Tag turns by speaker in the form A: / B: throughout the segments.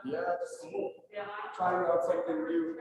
A: Yeah, just trying out something new.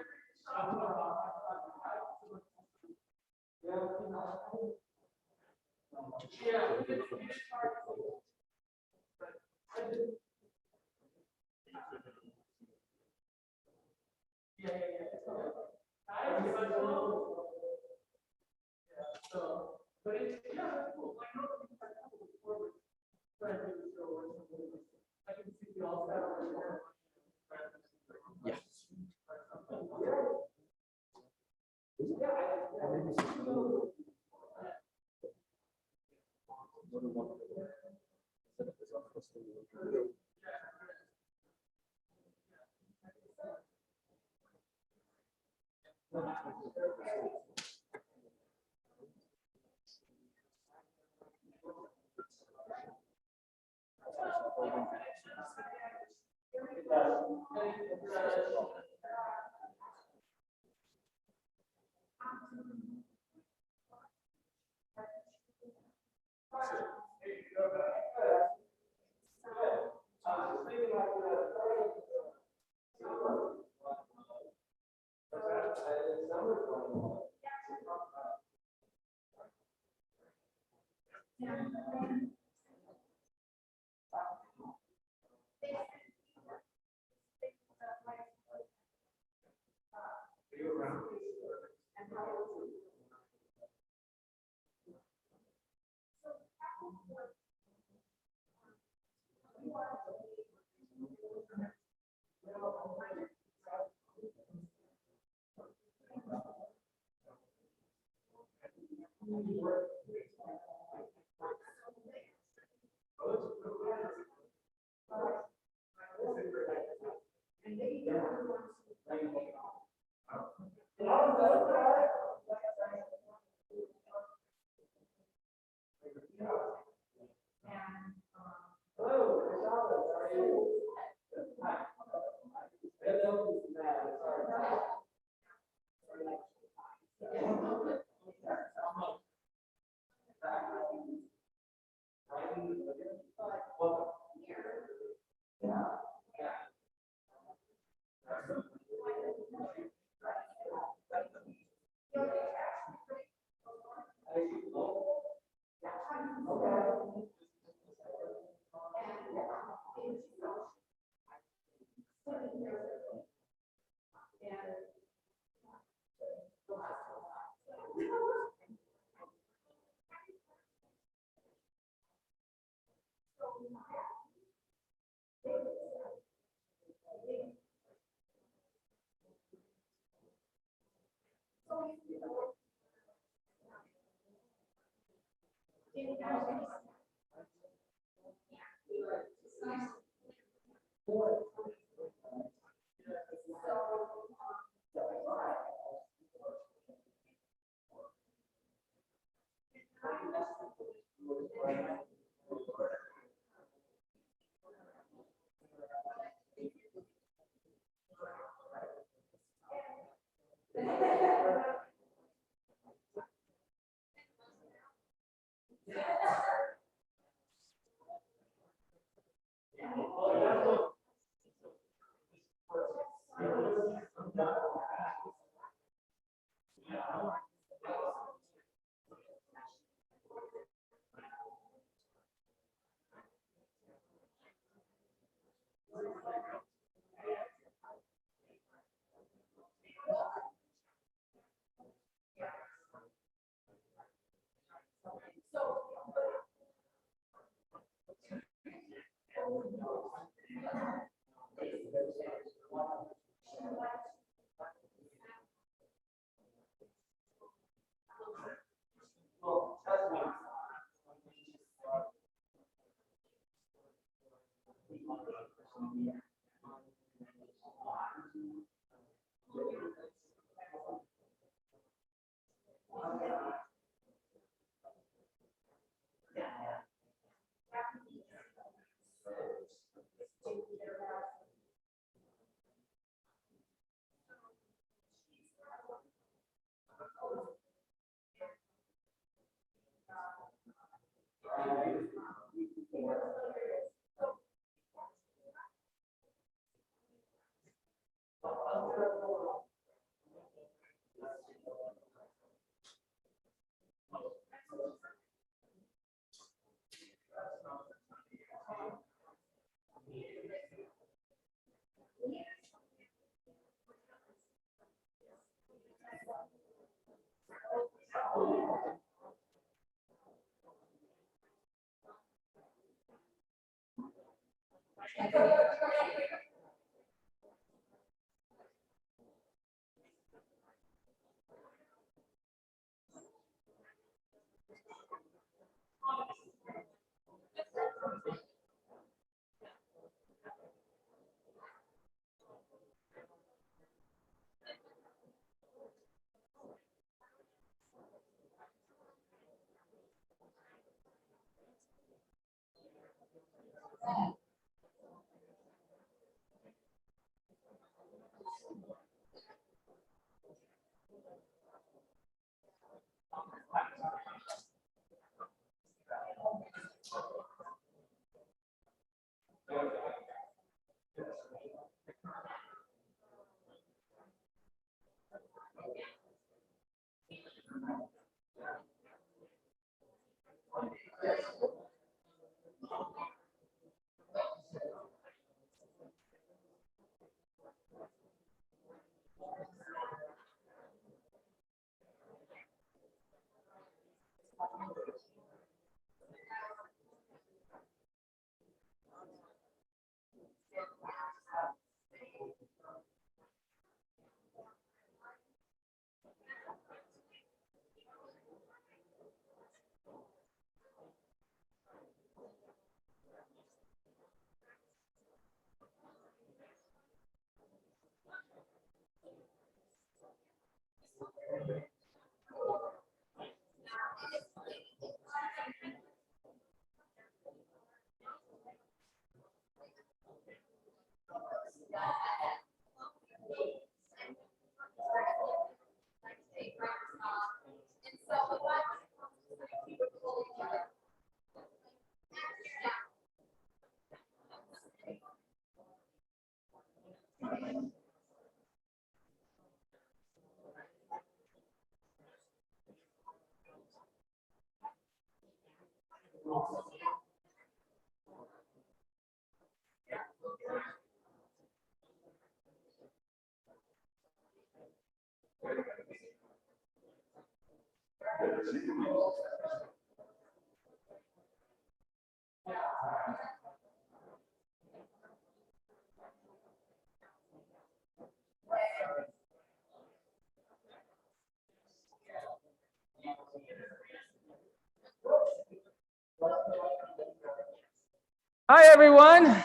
B: Hi, everyone.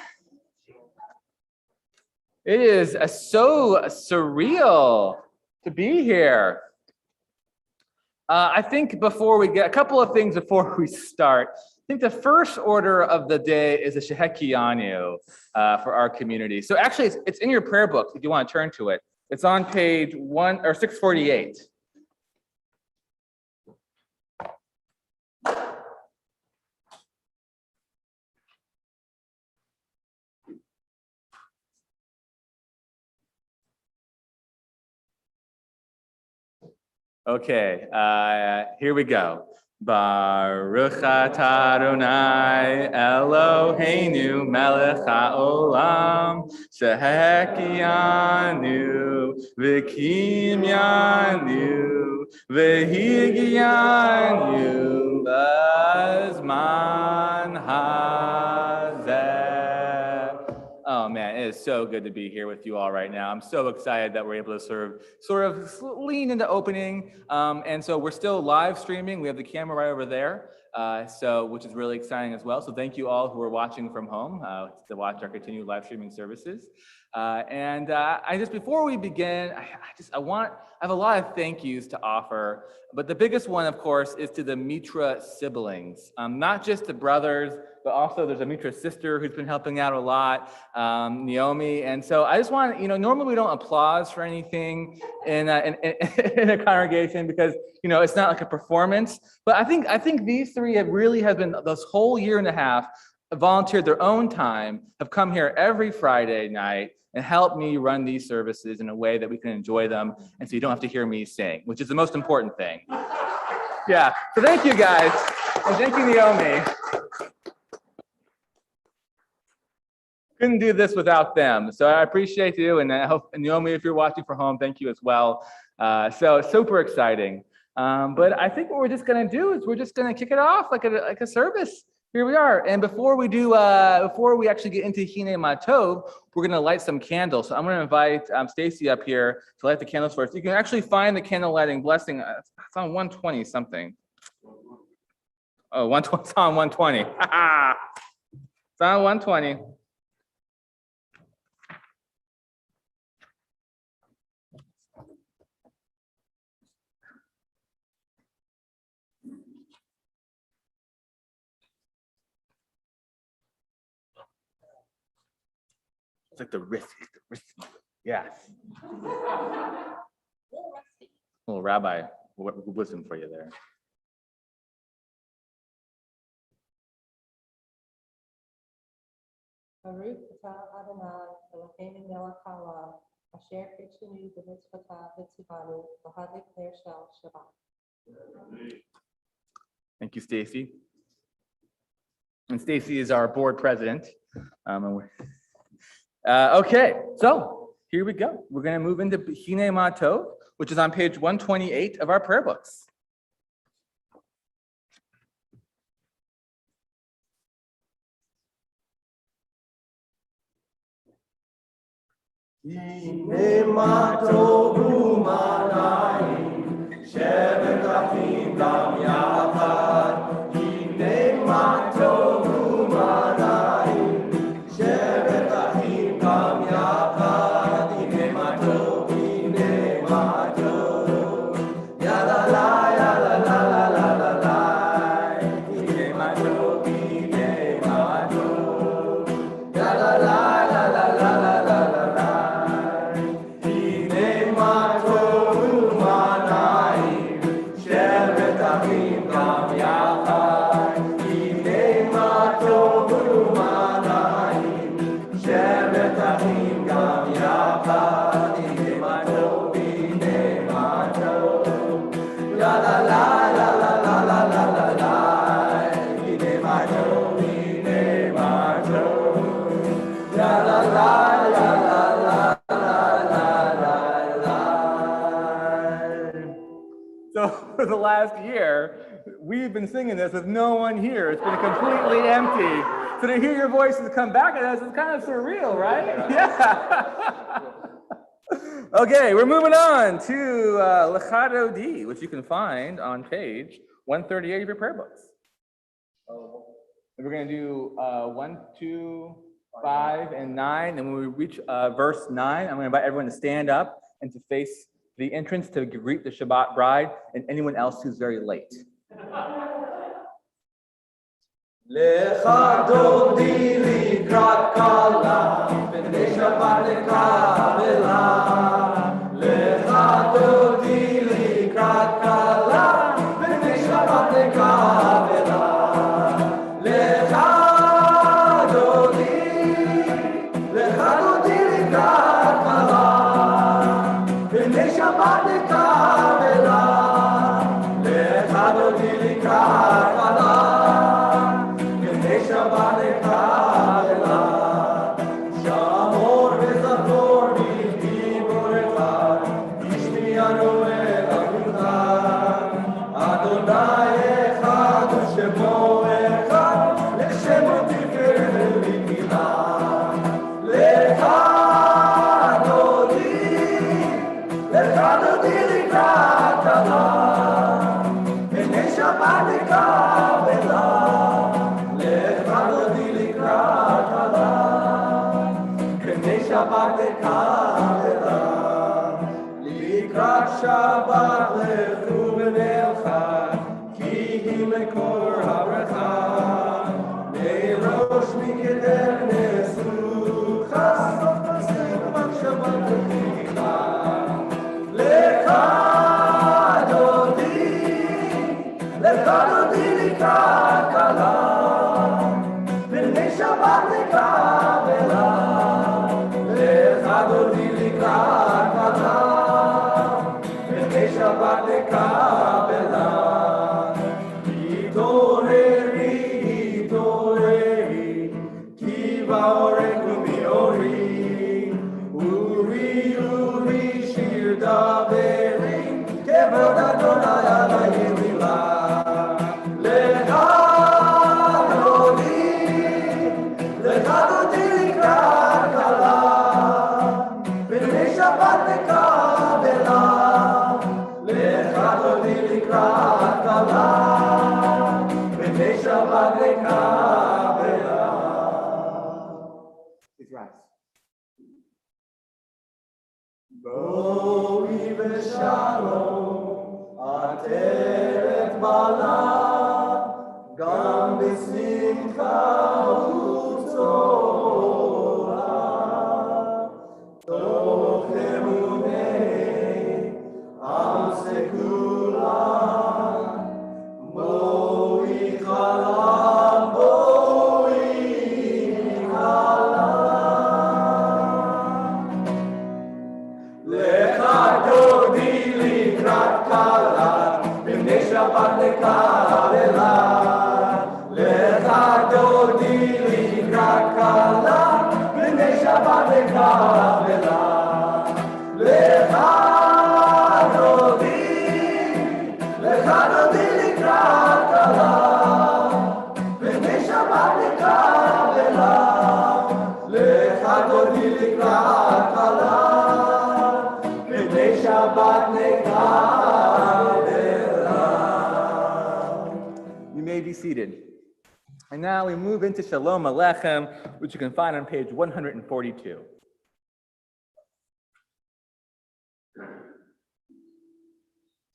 B: It is so surreal to be here. I think before we get a couple of things before we start. I think the first order of the day is a Shehekianu for our community. So actually, it's in your prayer book if you want to turn to it. It's on page 648. Okay, here we go. Baruch atah Adonai Eloheinu melech haolam shehekianu v'kimyanu v'higianu lazman hazeh. Oh man, it is so good to be here with you all right now. I'm so excited that we're able to sort of lean into opening. And so we're still live streaming. We have the camera right over there, which is really exciting as well. So thank you all who are watching from home to watch our continued live streaming services. Before we begin, I have a lot of thank yous to offer, but the biggest one, of course, is to the Mitra siblings, not just the brothers, but also there's a Mitra sister who's been helping out a lot, Naomi. And so I just want, normally we don't applause for anything in a congregation because, it's not like a performance, but I think these three have been this whole year and a half volunteered their own time, have come here every Friday night and helped me run these services in a way that we can enjoy them. And so you don't have to hear me sing, which is the most important thing. Yeah, so thank you guys. And thank you, Naomi. Couldn't do this without them. So I appreciate you. And I hope, Naomi, if you're watching from home, thank you as well. So super exciting. But I think what we're just going to do is we're just going to kick it off like a service. Here we are. And before we actually get into Hine Matov, we're going to light some candles. So I'm going to invite Stacy up here to light the candles for us. You can actually find the candle lighting blessing. It's on 120 something. Oh, 120. It's on 120. It's on 120. like the risk. Yes. Little rabbi wisdom for you there.
C: Baruch atah Adonai Eloheinu melech haolam, asher kitshenu b'mitzvotav v'tzivanu l'hadlik ner shel Shabbat.
B: Thank you, Stacy. And Stacy is our board president. Okay, so here we go. We're going to move into Hine Ma Tov, which is on page 128 of our prayer books.
D: Hine ma tovu manayim, shevet achim gam yachad. Hine ma tovu manayim, shevet achim gam yachad. Hine ma tov, hine ma tov. Ya la la, ya la la la la la la. Hine ma tov, hine ma tov. Ya la la la la la la la la.
B: So for the last year, we've been singing this with no one here. It's been completely empty. So to hear your voices come back at us is kind of surreal, right? Yeah. Okay, we're moving on to Lechado D, which you can find on page 138 of your prayer books. We're going to do 1, 2, 5, and 9. And when we reach verse 9, I'm going to invite everyone to stand up and to face the entrance to greet the Shabbat bride and anyone else who's very late.
D: Lecha dodi likrat kala, b'nei Shabbat lekavela. Lecha dodi likrat kala, b'nei Shabbat lekavela. Lecha dodi likrat kala, b'nei Shabbat lekavela. Lecha dodi likrat kala. Shabbat lekavela, Shamor v'zator v'gibor echad, Yishmianu elahuntan, Adonai echad u'shemo echad, L'shemo tiferet v'kilah. Lecha dodi likrat kala, b'nei Shabbat lekavela. Shabbat lekavela, likrat Shabbat lechu v'nelcha, ki hi mekor habracha, merosh mikeder nesu, chasof taseh b'Shabbat lekila. Lecha dodi likrat kala, b'nei Shabbat lekavela. Dodi likrat kala, b'nei Shabbat lekavela. Hitoreri, ki ba'orenu mi'ori. Uri, shir daveri, kevod Adonai alayim lila. Lecha dodi likrat kala, Shabbat lekavela, lecha dodi likrat kala, b'nei Shabbat lekavela.
B: Please rise.
D: Boi v'shalom, ateret bala, gam b'simcha u'tzora. לך דודי לקראת כלה, בני שבת לקבלה. לך דודי לקראת כלה, בני שבת לקבלה. לך דודי לקראת כלה, בני שבת לקבלה. לך דודי לקראת כלה, בני שבת לקבלה.
B: You may be seated. And now we move into Shalom Aleichem, which you can find on page 142.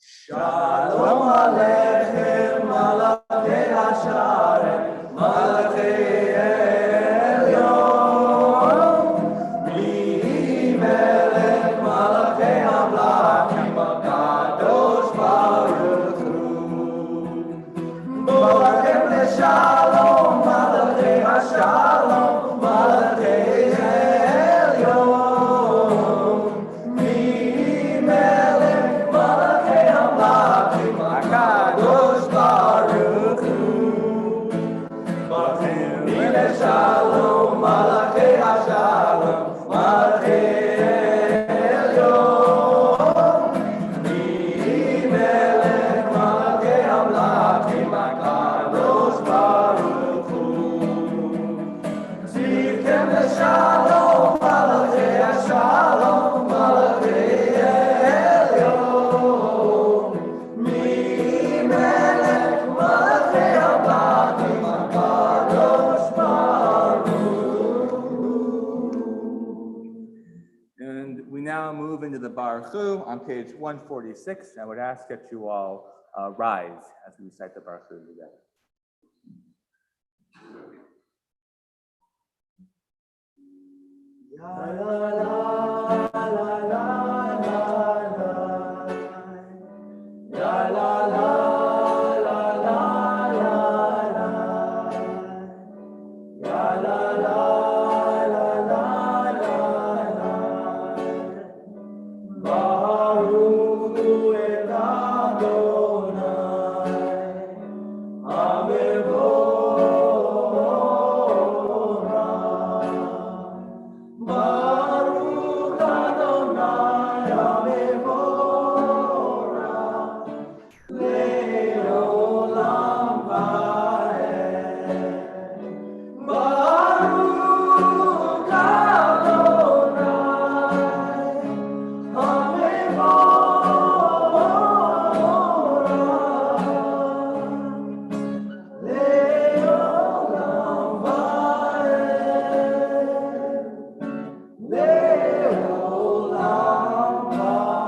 D: Shalom Aleichem, Malachei Hasharem, Malachei Elyon. Melech Malachei Hamlachim, HaKadosh Baruch Hu. Boachem leShalom, Malachei Hashalom, Malachei Elyon. Melech Malachei Hamlachim, HaKadosh Baruch Hu. Boachem leShalom, Malachei Hashalom, Malachei Elyon. Melech Malachei Hamlachim, HaKadosh Baruch Hu. Tzivkem leShalom, Malachei Hashalom, Malachei Elyon. Melech Malachei Hamlachim, HaKadosh Baruch Hu.
B: And we now move into the Baruch Hu on page 146. I would ask that you all rise as we recite the Baruch Hu together.
D: La la la la la la la. La la la la la la la. La la la la la la la. Baruch Hu et Adonai, Hamevorach. Baruch Adonai Hamevorach, Le'olam Va'ed. Baruch Adonai Hamevorach, Le'olam Va'ed.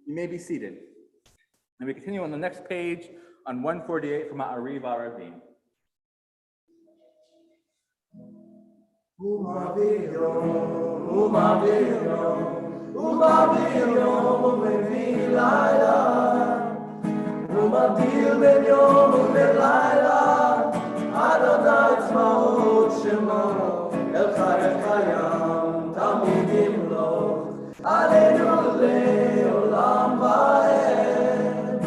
B: You may be seated. And we continue on the next page on 148 from Ariv Aravim.
D: ומביא לילה, ומבדיל בין יום ובין לילה, אדוני צבאות שמו, אל חי חיים תמיד ימלוך, עלינו לעולם ועד.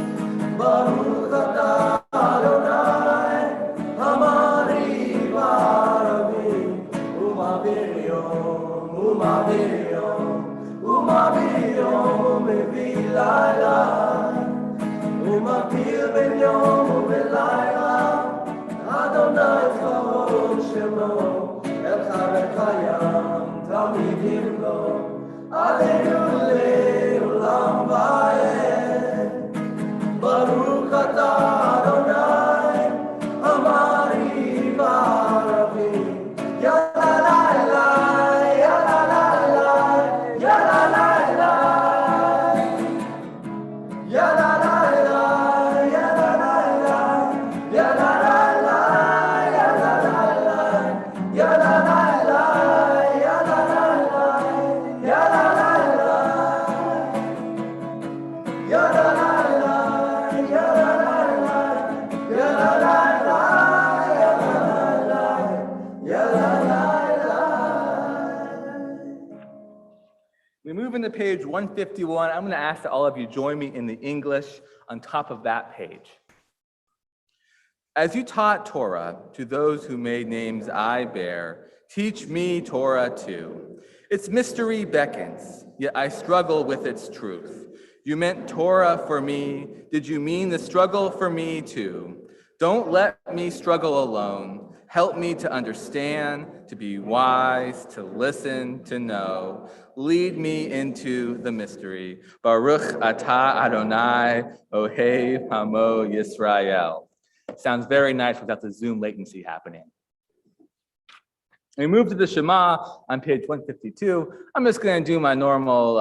D: ברוך אתה אדוני, המעריב הערבים, ומעביר יום, ומעביר יום, ומעביר יום, ומביא לילה, ומבדיל בין יום ובין לילה, אדוני צבאות שמו, אל חי חיים תמיד ימלוך, עלינו לעולם ועד. ברוך אתה אדוני, המעריב הערבים, יאללה לילה, יאללה לילה, יאללה לילה, יאללה לילה, יאללה לילה, יאללה לילה, יאללה לילה, יאללה לילה, יאללה לילה, יאללה לילה, יאללה
B: We move into page 151. I'm going to ask that all of you join me in the English on top of that page. As you taught Torah to those who made names I bear, teach me Torah too. Its mystery beckons, yet I struggle with its truth. You meant Torah for me. Did you mean the struggle for me too? Don't let me struggle alone. Help me to understand, to be wise, to listen, to know. Lead me into the mystery. Baruch atah Adonai, Ohev Hamo Yisrael. Sounds very nice without the Zoom latency happening. We move to the Shema on page 152. I'm just going to do my normal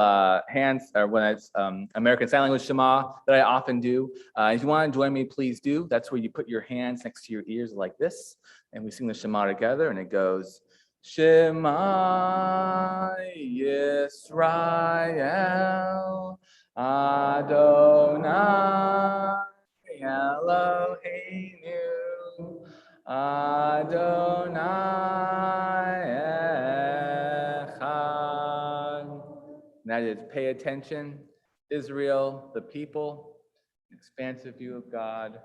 B: hands, or when it's American Sign Language Shema that I often do. If you want to join me, please do. That's where you put your hands next to your ears like this, and we sing the Shema together, and it goes, Shema Yisrael, Adonai Eloheinu, Adonai Echad. And that is pay attention, Israel, the people, expansive view of God,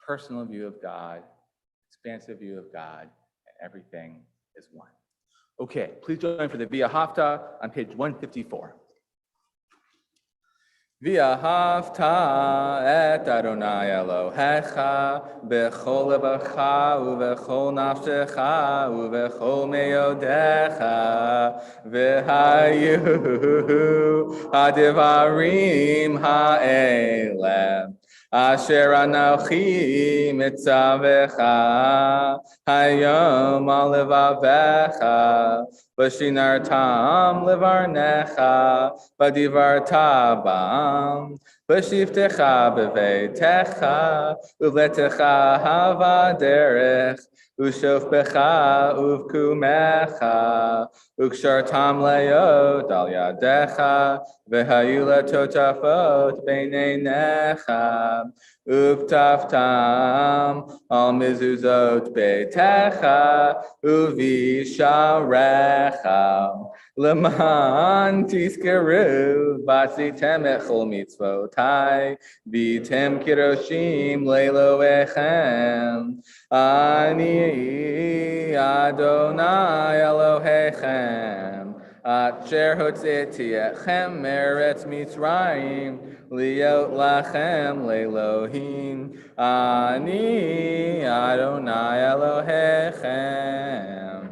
B: personal view of God, expansive view of God, and everything is one. Okay, please join for the Via Hafta on page 154. V'ahavta et Adonai Elohecha b'chol levacha u'v'chol nafshecha u'v'chol meyodecha v'hayu hadivarim ha'eleh asher anochi mitzavecha hayom al levavecha v'shinartam levarnecha v'divarta bam v'shivtecha b'veitecha u'vletecha havaderech u'shofbecha uvkumecha u'kshartam leot al yadecha v'hayu letotafot beineinecha u'ktaftam al mezuzot beitecha u'visharecha Leman tizkeru v'atzitem et chol mitzvotai v'tem kiroshim leiloechem Ani Adonai Elohechem Asher hotzeti etchem meretz Mitzrayim liot lachem le'Elohim Ani Adonai Elohechem.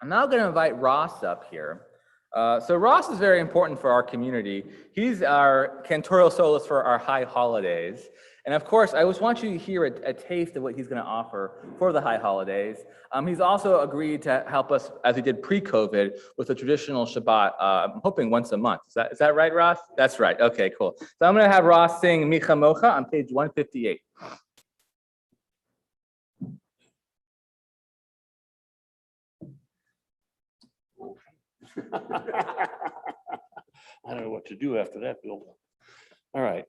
B: I'm now going to invite Ross up here. So Ross is very important for our community. He's our cantorial soloist for our high holidays. And of course, I just want you to hear a taste of what he's going to offer for the high holidays. He's also agreed to help us, as he did pre-COVID, with the traditional Shabbat, I'm hoping once a month. Is that right, Ross? That's right. Okay, cool. So I'm going to have Ross sing Mi Chamocha on page 158.
E: I don't know what to do after that, Bill. All right.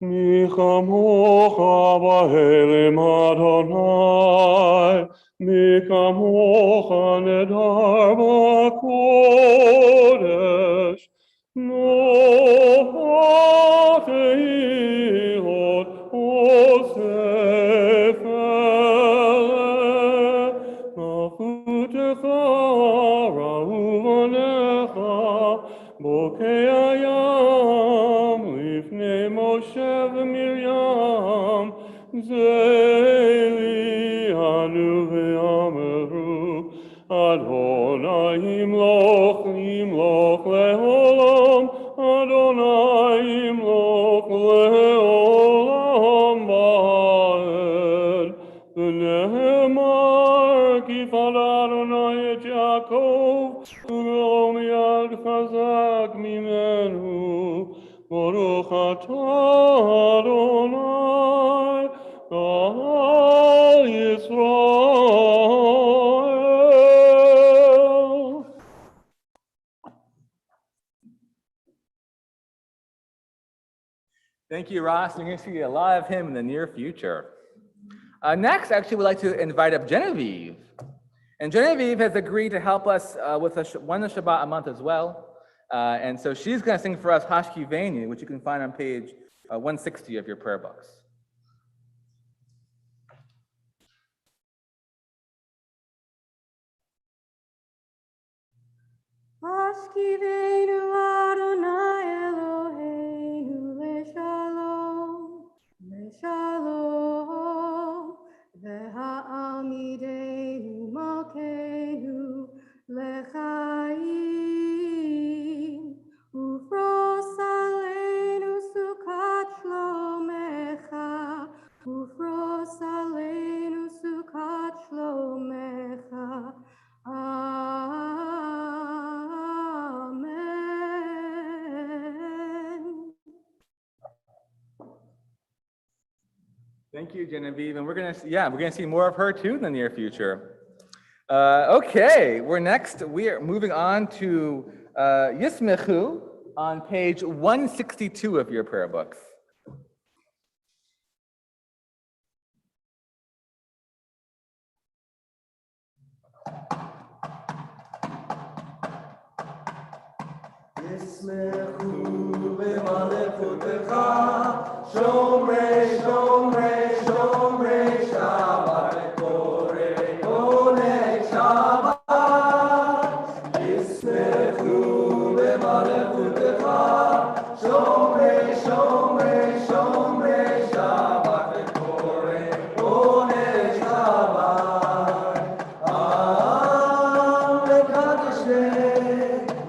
E: Mi chamocha b'helim Adonai, mi chamocha nedar b'kodesh, no teilot osef eleh, nachutecha bokei hayam lifnei Moshe v'Miriam zeli anu v'yameru Adonai imloch leolam Adonai imloch leolam ba'ed v'nehemar kifad Adonai et Yaakov Yad chazak mimenu Baruch atah Adonai Ka'al Yisrael.
B: Thank you, Ross. You're going to see a lot of him in the near future. Next, actually, we'd like to invite up Genevieve. And Genevieve has agreed to help us with one Shabbat a month as well. And so she's going to sing for us Hashkivenu, which you can find on page 160 of your prayer books.
F: Hashkivenu Adonai Eloheinu leshalom, v'ha'almideinu malkeinu lechaim, ufros aleinu sukat shlomecha, ufros aleinu sukat shlomecha. Amen.
B: Thank you, Genevieve. And we're gonna see more of her too in the near future. Okay, we are moving on to Yismechu on page 162 of your prayer books.
D: ישמחו במלכותך, שומרי שומרי שומרי שבת וקורא עונג שבת. ישמחו במלכותך, שומרי שומרי שומרי שבת וקורא עונג שבת.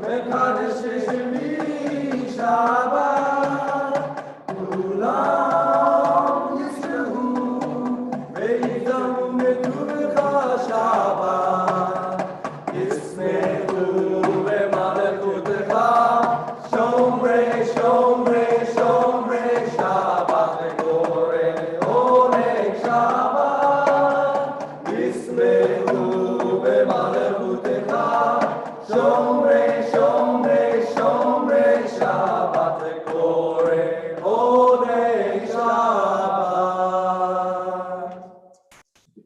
D: מקדש שמי שבת, כולם ישמחו ויזמרו מטובך שבת. ישמחו במלכותך, שומרי שומרי שומרי שבת וקורא עונג שבת. ישמחו במלכותך, שומרי שומרי שומרי שבת וקורא עונג שבת.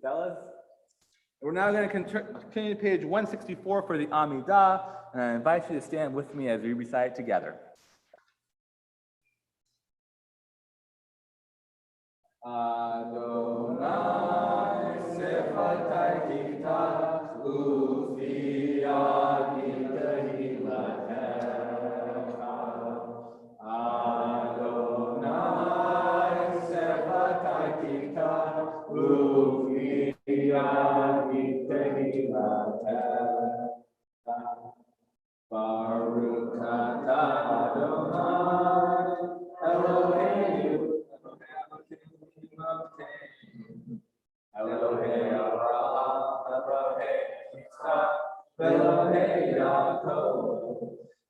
B: Fellas, we're now going to continue to page 164 for the Amidah, and I invite you to stand with me as we recite together. Adonai sefatai tiftach u'fiyati tehilatecha. Adonai sefatai tiftach u'fiyati tehilatecha. Baruch atah Adonai Eloheinu Elohei Avraham, Elohei Yitzchak, Elohei Yaakov,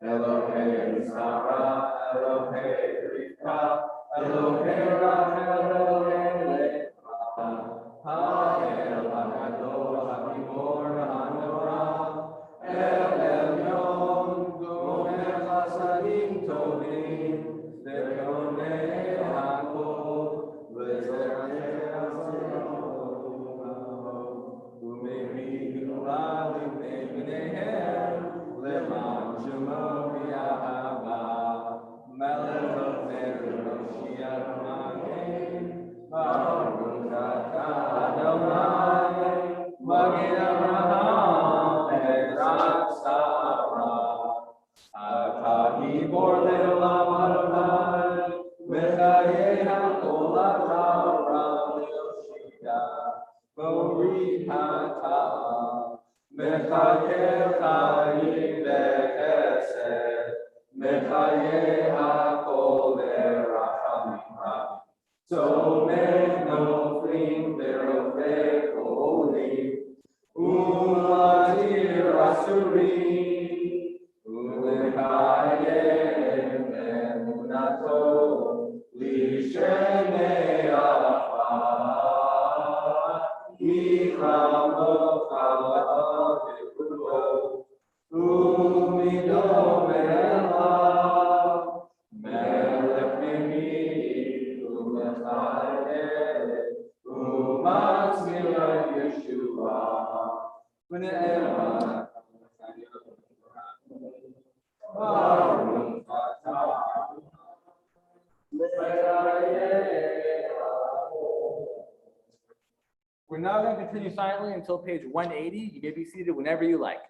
B: Elohei Sarah, Elohei Rivka, Elohei Rachel, Elohei Leah, Ha'el HaGadol, HaGibor, HaNorah, El Elyon, Gomer Chasadim Tovim, Zeronei HaKol, V'zerachei Mechaye chayim v'chesed, mechaye hakol v'rachamim. Tzomech noflim v'rofeh cholim, u'matir asurim, u'mekayem emunato l'shenei afar, yichamo chalot v'kulo, u'midom elav, melech mimid u'mechayeh, u'matzmilah Yeshua, We're now going to continue silently until page 180. You may be seated whenever you like.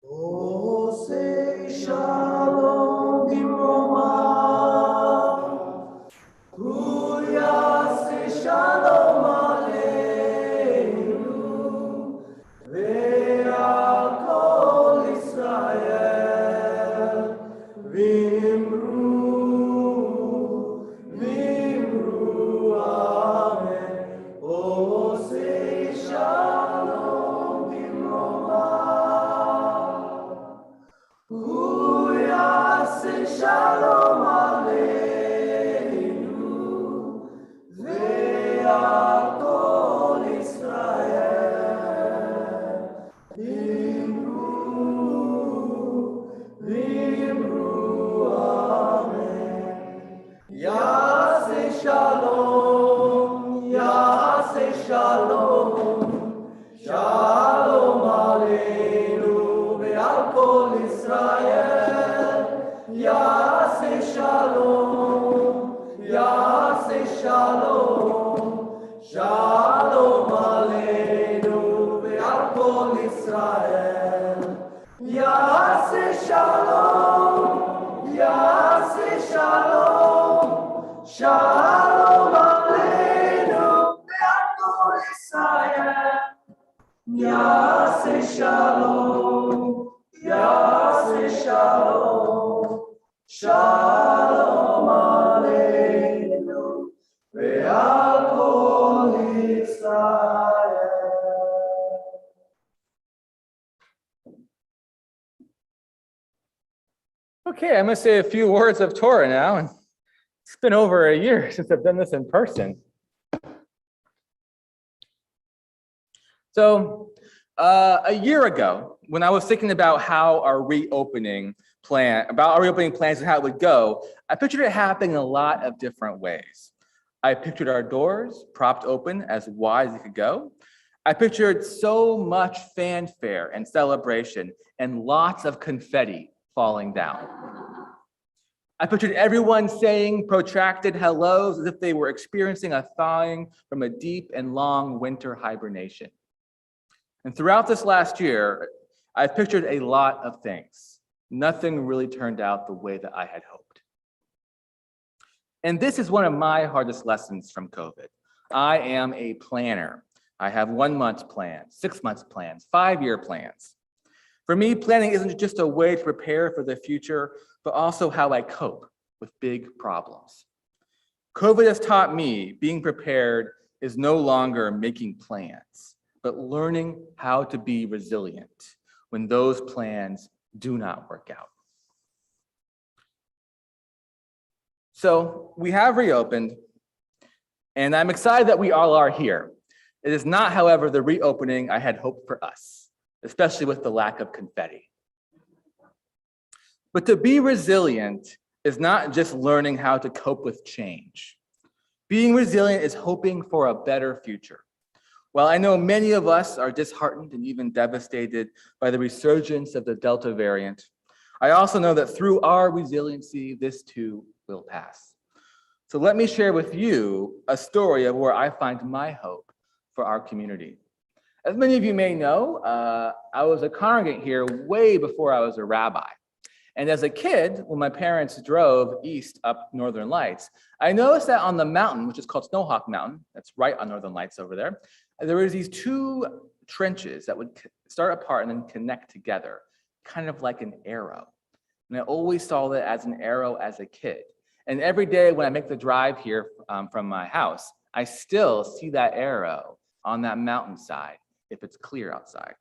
D: Oh, say shalom bimroma. Kuya say shalom aleinu. Ve'al kol Israel. Vimru, vimru, amen. Oh, say shalom bimroma. Shalom Aleinu, ve'al kol Israel. Vimru, vimru, amen. Yaseh shalom, yaseh shalom, shalom Aleinu, ve'al kol Israel. Yaseh shalom, yaseh shalom, shalom aleinu ve'al kol Israel. Yaseh shalom, yaseh shalom, shalom aleinu ve'al kol Israel. Yaseh shalom, yaseh shalom. Shalom Aleinu ve'al kol Israel.
B: Okay, I'm going to say a few words of Torah now. And it's been over a year since I've done this in person. So a year ago, when I was thinking about how our reopening plans and how it would go, I pictured it happening in a lot of different ways. I pictured our doors propped open as wide as it could go. I pictured so much fanfare and celebration and lots of confetti falling down. I pictured everyone saying protracted hellos as if they were experiencing a thawing from a deep and long winter hibernation. And throughout this last year, I've pictured a lot of things. Nothing really turned out the way that I had hoped. And this is one of my hardest lessons from COVID. I am a planner. I have 1 month plans, 6 months plans, 5-year plans. For me, planning isn't just a way to prepare for the future, but also how I cope with big problems. COVID has taught me being prepared is no longer making plans, but learning how to be resilient when those plans do not work out. So we have reopened, and I'm excited that we all are here. It is not, however, the reopening I had hoped for us, especially with the lack of confetti. But to be resilient is not just learning how to cope with change. Being resilient is hoping for a better future. While I know many of us are disheartened and even devastated by the resurgence of the Delta variant, I also know that through our resiliency, this too will pass. So let me share with you a story of where I find my hope for our community. As many of you may know, I was a congregant here way before I was a rabbi. And as a kid, when my parents drove east up Northern Lights, I noticed that on the mountain, which is called Snowhawk Mountain, that's right on Northern Lights over there, there was these 2 trenches that would start apart and then connect together, kind of like an arrow. And I always saw that as an arrow as a kid. And every day when I make the drive here from my house, I still see that arrow on that mountainside if it's clear outside.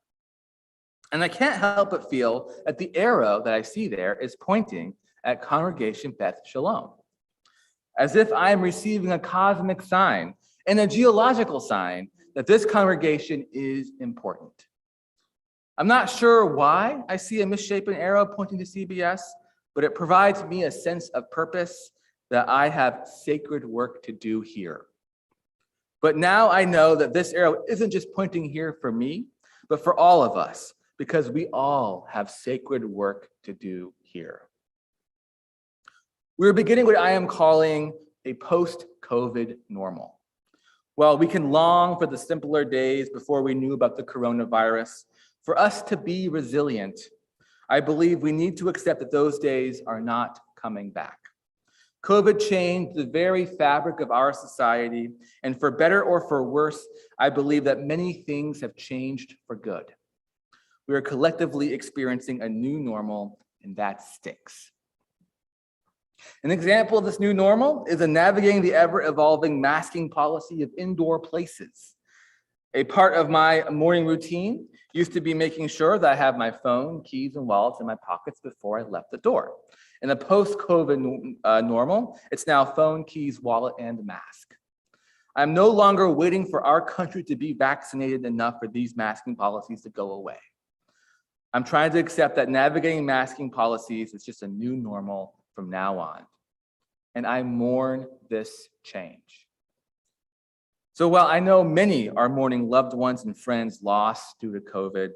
B: And I can't help but feel that the arrow that I see there is pointing at Congregation Beth Shalom, as if I am receiving a cosmic sign and a geological sign that this congregation is important. I'm not sure why I see a misshapen arrow pointing to CBS, but it provides me a sense of purpose that I have sacred work to do here. But now I know that this arrow isn't just pointing here for me, but for all of us, because we all have sacred work to do here. We're beginning what I am calling a post-COVID normal. While we can long for the simpler days before we knew about the coronavirus, for us to be resilient, I believe we need to accept that those days are not coming back. COVID changed the very fabric of our society, and for better or for worse, I believe that many things have changed for good. We are collectively experiencing a new normal, and that stinks. An example of this new normal is in navigating the ever-evolving masking policy of indoor places. A part of my morning routine used to be making sure that I have my phone, keys, and wallets in my pockets before I left the door. In the post-COVID normal, it's now phone, keys, wallet, and mask. I'm no longer waiting for our country to be vaccinated enough for these masking policies to go away. I'm trying to accept that navigating masking policies is just a new normal from now on. And I mourn this change. So while I know many are mourning loved ones and friends lost due to COVID,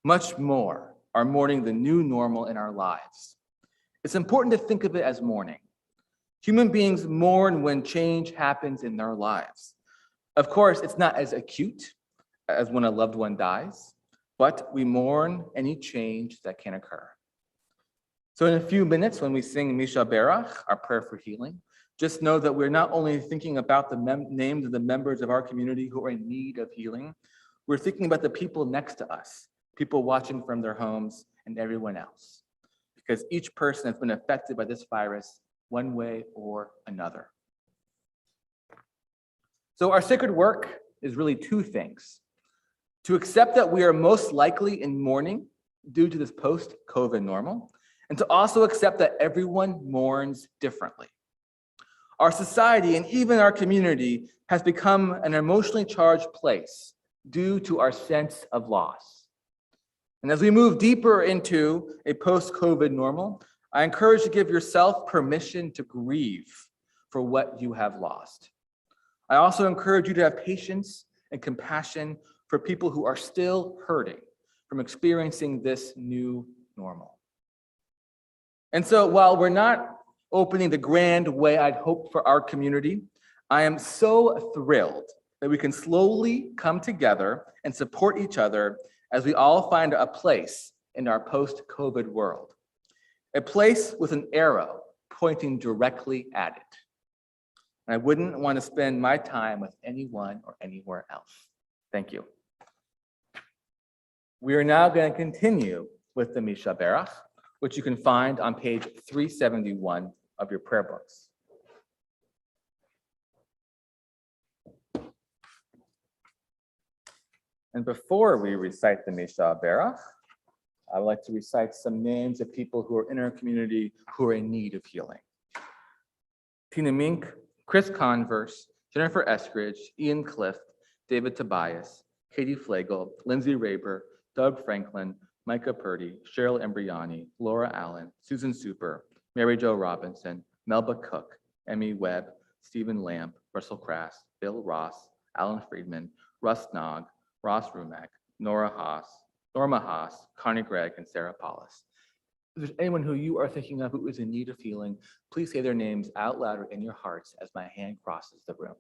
B: much more are mourning the new normal in our lives. It's important to think of it as mourning. Human beings mourn when change happens in their lives. Of course, it's not as acute as when a loved one dies, but we mourn any change that can occur. So in a few minutes, when we sing Misha Berach, our prayer for healing, just know that we're not only thinking about the names of the members of our community who are in need of healing, we're thinking about the people next to us, people watching from their homes, and everyone else. Because each person has been affected by this virus one way or another. So our sacred work is really 2 things. To accept that we are most likely in mourning due to this post-COVID normal, and to also accept that everyone mourns differently. Our society and even our community has become an emotionally charged place due to our sense of loss. And as we move deeper into a post-COVID normal, I encourage you to give yourself permission to grieve for what you have lost. I also encourage you to have patience and compassion for people who are still hurting from experiencing this new normal. And so while we're not opening the grand way I'd hoped for our community, I am so thrilled that we can slowly come together and support each other as we all find a place in our post-COVID world, a place with an arrow pointing directly at it. And I wouldn't want to spend my time with anyone or anywhere else. Thank you. We are now going to continue with the Misha Berach, which you can find on page 371 of your prayer books. And before we recite the Misha Berach, I would like to recite some names of people who are in our community who are in need of healing. Tina Mink, Chris Converse, Jennifer Eskridge, Ian Clift, David Tobias, Katie Flagel, Lindsay Raber, Doug Franklin, Micah Purdy, Cheryl Embriani, Laura Allen, Susan Super, Mary Jo Robinson, Melba Cook, Emmy Webb, Stephen Lamp, Russell Crass, Bill Ross, Alan Friedman, Russ Nog, Ross Rumack, Norma Haas, Connie Gregg, and Sarah Paulus. If there's anyone who you are thinking of who is in need of healing, please say their names out loud or in your hearts as my hand crosses the room.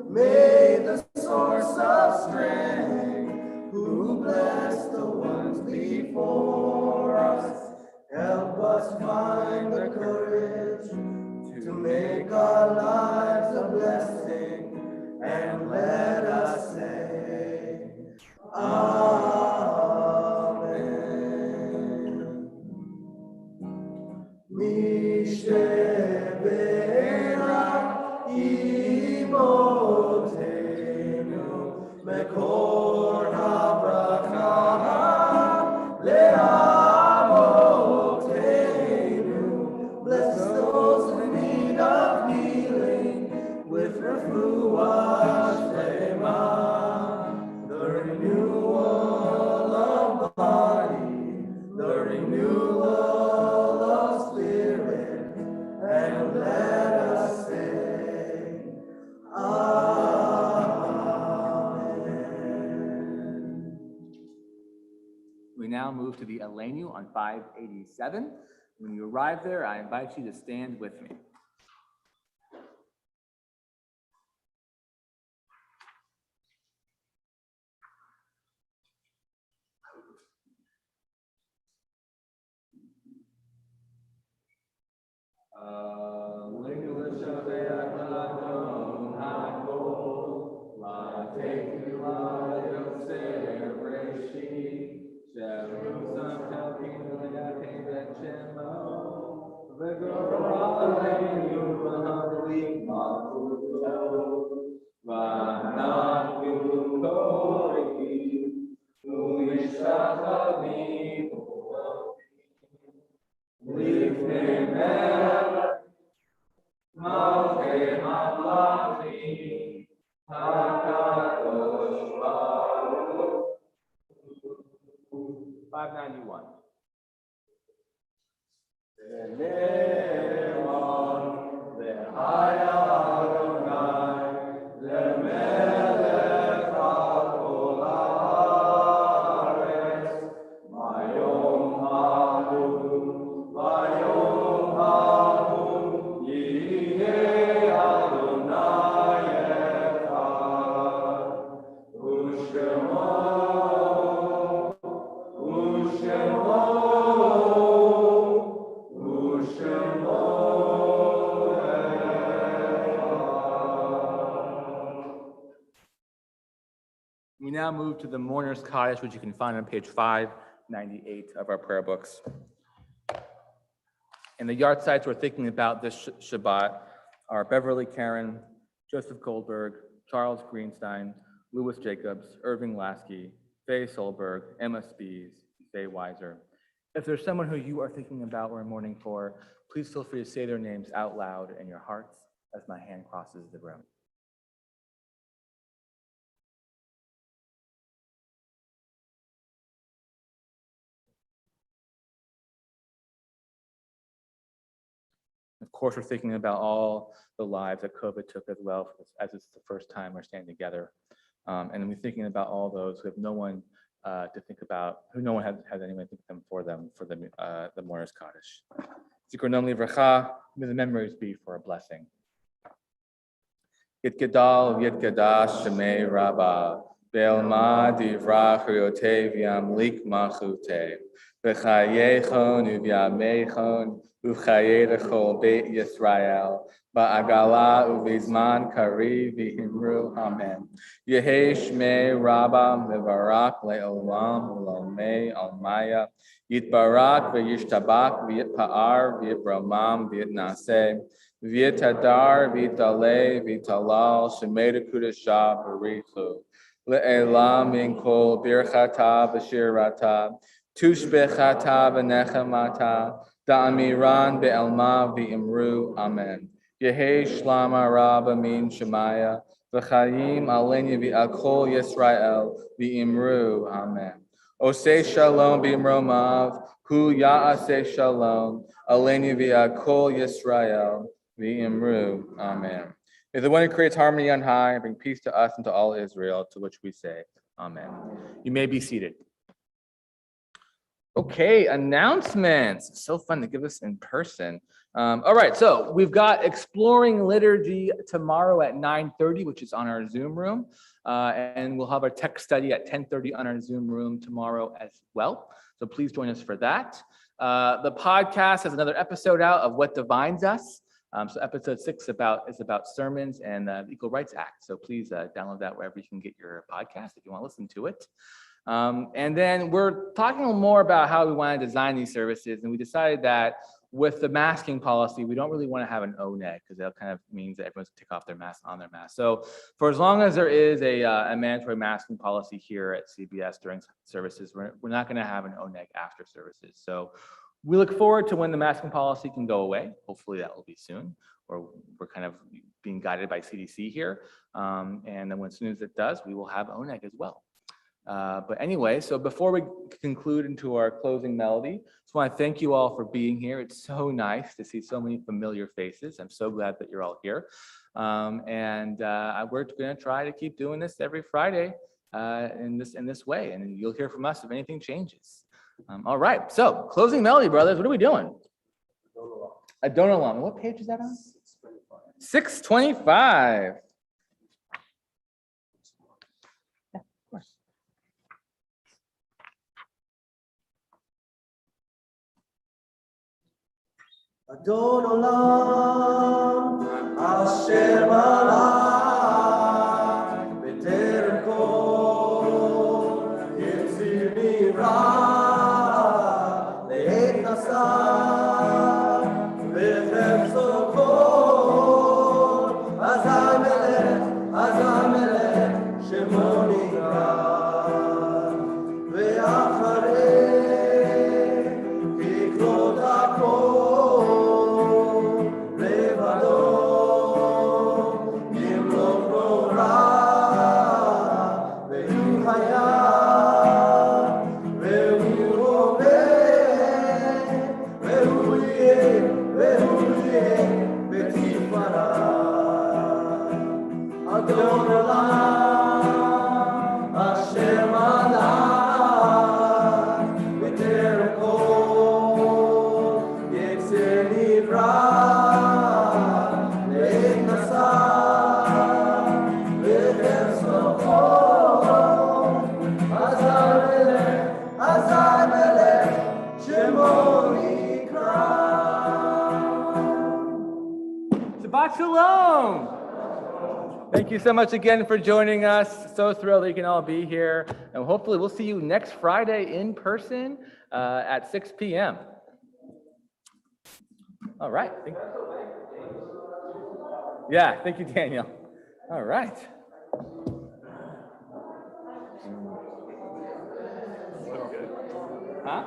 D: May the source of strength, who bless the ones before us, help us find the courage to make our lives a blessing, and let us say, Amen. Mishtebera imotenu mekor habracha leavotenu. Bless those in need of healing with refuah shlema, the renewal of body, the renewal of spirit, and let us say, Amen.
B: We now move to the Elenu on 587. When you arrive there, I invite you to stand with me. We now move to the mourner's cottage, which you can find on page 598 of our prayer books. And the yard sites we're thinking about this Shabbat are Beverly Karen, Joseph Goldberg, Charles Greenstein, Louis Jacobs, Irving Lasky, Faye Solberg, Emma Spees, Faye Weiser. If there's someone who you are thinking about or mourning for, please feel free to say their names out loud in your hearts as my hand crosses the room. Of course, we're thinking about all the lives that COVID took as well, as it's the first time we're standing together. And we're thinking about all those who have no one to think about, who no one has anyone to think for them for the Moras Kaddish. Zikronom livracha, may the memories be for a blessing. Yit Gadal, Yit Gadash, Shemei Rabbah, Be'elma divrach riotev yamlik machutev, V'chayechon uvyamechon, Uvchayedechol Beit Yisrael, Ba'agala uvizman kari v'himru, Amen. Yehi Shmei Rabbah mevarak le'olam u'lomei almaya, Yitbarak v'yishtabak v'yitpa'ar v'yitbramam v'yitnaseh, V'yitadar v'yitaleh v'yitalal shemei kudashah b'richu, Le'elam min kol birchata v'shirata, Tushbechata v'nechemata, Da'amiran be'elma v'imru, Amen. Yehi shlama rabba min shemaya, V'chayim aleni v'akol Yisrael v'imru, Amen. Oseh shalom b'imromav, Hu ya'aseh shalom, aleni v'akol Yisrael v'imru, Amen. May the one who creates harmony on high bring peace to us and to all Israel, to which we say, Amen. You may be seated. Okay, announcements. So fun to give this in person. All right, so we've got Exploring Liturgy tomorrow at 9:30, which is on our Zoom room. And we'll have our text study at 10:30 on our Zoom room tomorrow as well. So please join us for that. The podcast has another episode out of What Divines Us. So episode 6 is about sermons and the Equal Rights Act. So please download that wherever you can get your podcast if you want to listen to it. And then we're talking a little more about how we want to design these services. And we decided that with the masking policy, we don't really want to have an ONEG because that kind of means that everyone's take off their mask on their mask. So for as long as there is a mandatory masking policy here at CBS during services, we're not going to have an ONEG after services. So we look forward to when the masking policy can go away. Hopefully that will be soon, or we're kind of being guided by CDC here. And then as soon as it does, we will have ONEG as well. But anyway, so before we conclude into our closing melody, just want to thank you all for being here. It's so nice to see so many familiar faces. I'm so glad that you're all here. We're going to try to keep doing this every Friday in this way, and you'll hear from us if anything changes. All right, so closing melody, brothers. What are we doing? Adon-Olam. What page is that on? 625.
D: Adon Olam, Asher Malach, B'terem kol, Yitzir Nivra, Le'et Nasa, V'chefzo kol, Azai Melech, Shemo Nikra, Ve'acharei, Kikrot HaKol,
B: Shabbat Shalom. Thank you so much again for joining us. So thrilled that you can all be here. And hopefully we'll see you next Friday in person at 6 p.m. All right. Yeah, thank you, Daniel. All right. Huh?